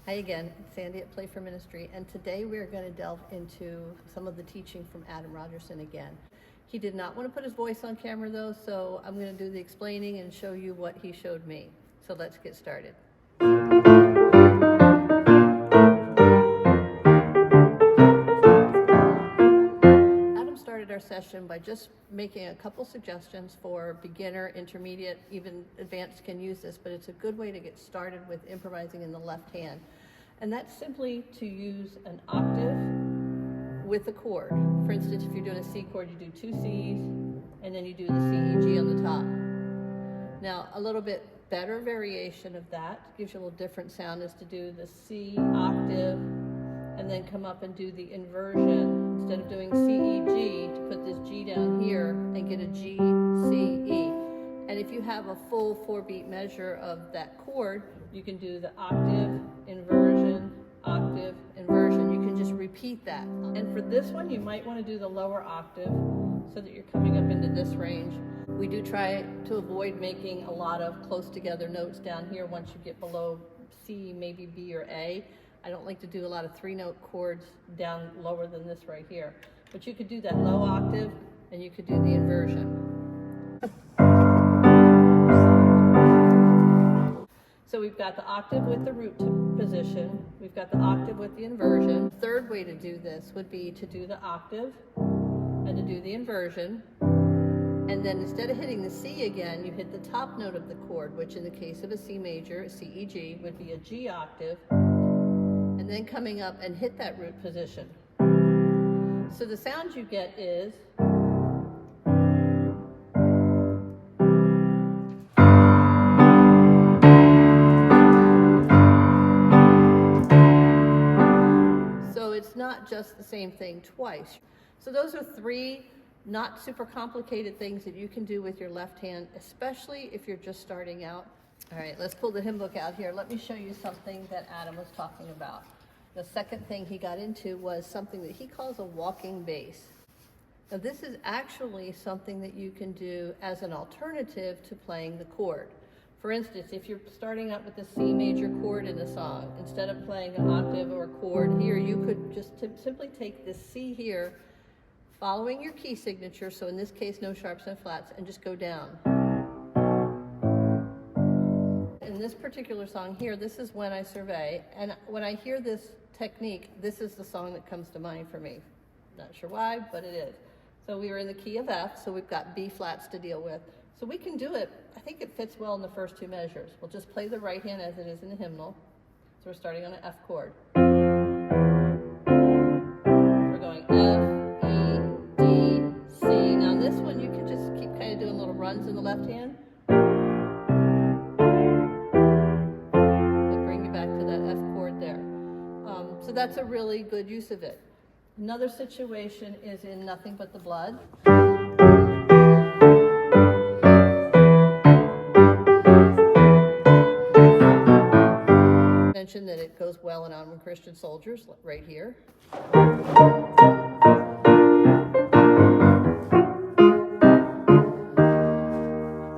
Hi again, it's Sandy at Play for Ministry, and today we're going to delve into some of the teaching from Adam Rogerson again. He did not want to put his voice on camera though, so I'm going to do the explaining and show you what he showed me. So let's get started. Adam started our session by just making a couple suggestions for beginner, intermediate, even advanced can use this, but it's a good way to get started with improvising in the left hand. And that's simply to use an octave with a chord. For instance, if you're doing a C chord, you do 2 C's, and then you do the C, E, G on the top. Now, a little bit better variation of that, gives you a little different sound, is to do the C octave, and then come up and do the inversion. Instead of doing C, E, G, to put this G down here and get a G, C, E. And if you have a full 4-beat measure of that chord, you can do the octave, inversion, octave, inversion. You can just repeat that. And for this one, you might want to do the lower octave so that you're coming up into this range. We do try to avoid making a lot of close together notes down here once you get below C, maybe B or A. I don't like to do a lot of 3-note chords down lower than this right here. But you could do that low octave and you could do the inversion. So we've got the octave with the root position, we've got the octave with the inversion. The third way to do this would be to do the octave and to do the inversion. And then instead of hitting the C again, you hit the top note of the chord, which in the case of a C major, C, E, G, would be a G octave. And then coming up and hit that root position. So the sound you get is it's not just the same thing twice. So those are 3 not super complicated things that you can do with your left hand, especially if you're just starting out. All right, let's pull the hymn book out here. Let me show you something that Adam was talking about. The second thing he got into was something that he calls a walking bass. Now this is actually something that you can do as an alternative to playing the chord. For instance, if you're starting out with the C major chord in a song, instead of playing an octave or a chord here, you could just simply take this C here, following your key signature, so in this case, no sharps, no flats, and just go down. In this particular song here, this is When I Survey, and when I hear this technique, this is the song that comes to mind for me. Not sure why, but it is. So we are in the key of F, so we've got B flats to deal with. So we can do it. I think it fits well in the first 2 measures. We'll just play the right hand as it is in the hymnal. So we're starting on an F chord. So we're going F, E, D, C. Now this one you can just keep kind of doing little runs in the left hand. And bring you back to that F chord there. So that's a really good use of it. Another situation is in Nothing But the Blood. Mention that it goes well in Onward Christian Soldiers, right here.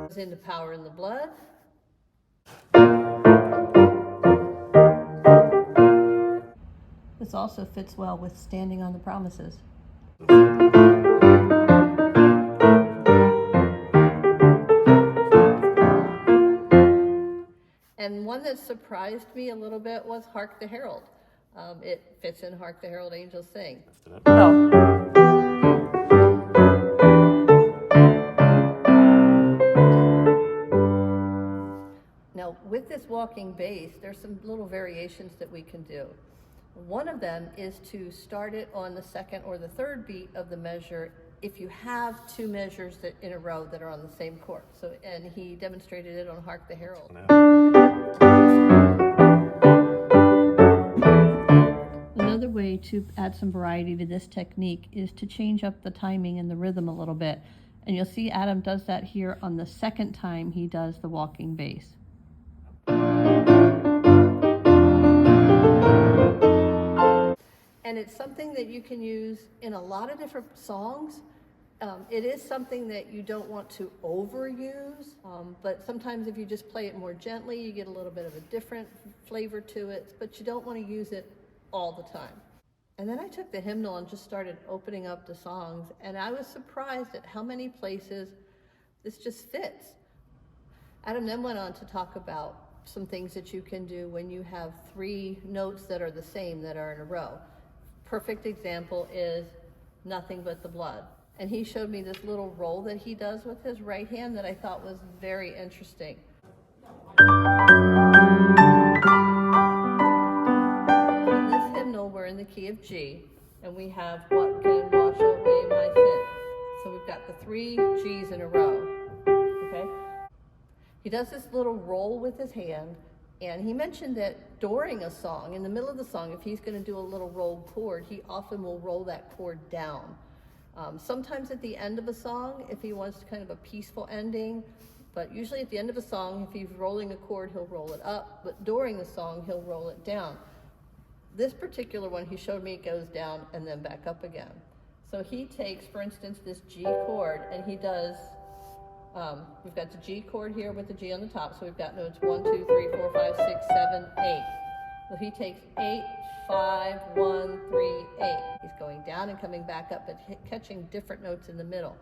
Goes into Power in the Blood. This also fits well with Standing on the Promises. And one that surprised me a little bit was Hark the Herald. It fits in Hark the Herald Angels Sing. Oh. Now, with this walking bass, there's some little variations that we can do. One of them is to start it on the 2nd or the 3rd beat of the measure if you have 2 measures that in a row that are on the same chord. So, and he demonstrated it on Hark the Herald. Another way to add some variety to this technique is to change up the timing and the rhythm a little bit. And you'll see Adam does that here on the 2nd time he does the walking bass. And it's something that you can use in a lot of different songs, It is something that you don't want to overuse, but sometimes if you just play it more gently, you get a little bit of a different flavor to it, but you don't want to use it all the time. And then I took the hymnal and just started opening up the songs, and I was surprised at how many places this just fits. Adam then went on to talk about some things that you can do when you have 3 notes that are the same, that are in a row. Perfect example is Nothing But the Blood. And he showed me this little roll that he does with his right hand that I thought was very interesting. In this hymnal, we're in the key of G, and we have What Can Wash Away My Sin. So we've got the 3 G's in a row, okay? He does this little roll with his hand, and he mentioned that during a song, in the middle of the song, if he's going to do a little rolled chord, he often will roll that chord down. Sometimes at the end of a song, if he wants kind of a peaceful ending, but usually at the end of a song, if he's rolling a chord, he'll roll it up, but during the song, he'll roll it down. This particular one, he showed me, it goes down and then back up again. So he takes, for instance, this G chord, and he does, we've got the G chord here with the G on the top, so we've got notes 1, 2, 3, 4, 5, 6, 7, 8. So he takes 8, 5, 1, 3, 8. He's going down and coming back up, but catching different notes in the middle.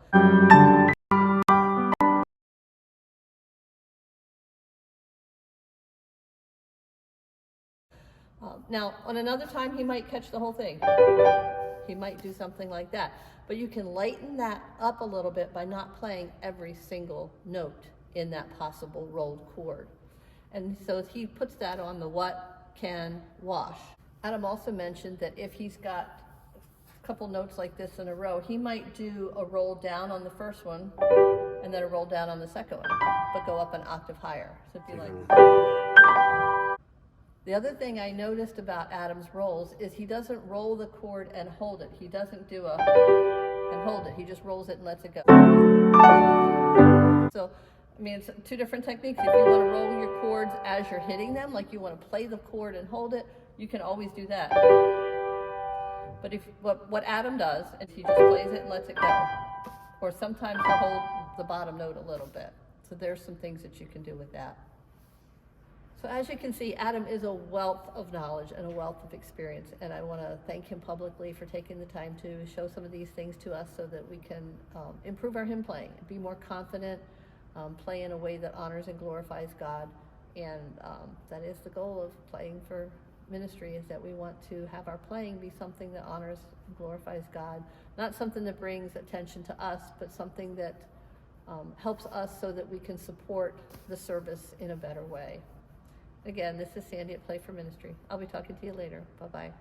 Now, on another time, he might catch the whole thing. He might do something like that. But you can lighten that up a little bit by not playing every single note in that possible rolled chord. And so he puts that on the what, can, wash. Adam also mentioned that if he's got a couple notes like this in a row, he might do a roll down on the first one and then a roll down on the second one, but go up an octave higher. So it'd be like... The other thing I noticed about Adam's rolls is he doesn't roll the chord and hold it. He doesn't do a and hold it. He just rolls it and lets it go. So, I mean, it's 2 different techniques. If you want to roll your chords as you're hitting them, like you want to play the chord and hold it, you can always do that. But if what Adam does is he just plays it and lets it go. Or sometimes he'll hold the bottom note a little bit. So there's some things that you can do with that. So as you can see, Adam is a wealth of knowledge and a wealth of experience, and I want to thank him publicly for taking the time to show some of these things to us so that we can improve our hymn playing, be more confident, play in a way that honors and glorifies God, and that is the goal of playing for ministry, is that we want to have our playing be something that honors and glorifies God, not something that brings attention to us, but something that helps us so that we can support the service in a better way. Again, this is Sandy at Play for Ministry. I'll be talking to you later. Bye-bye.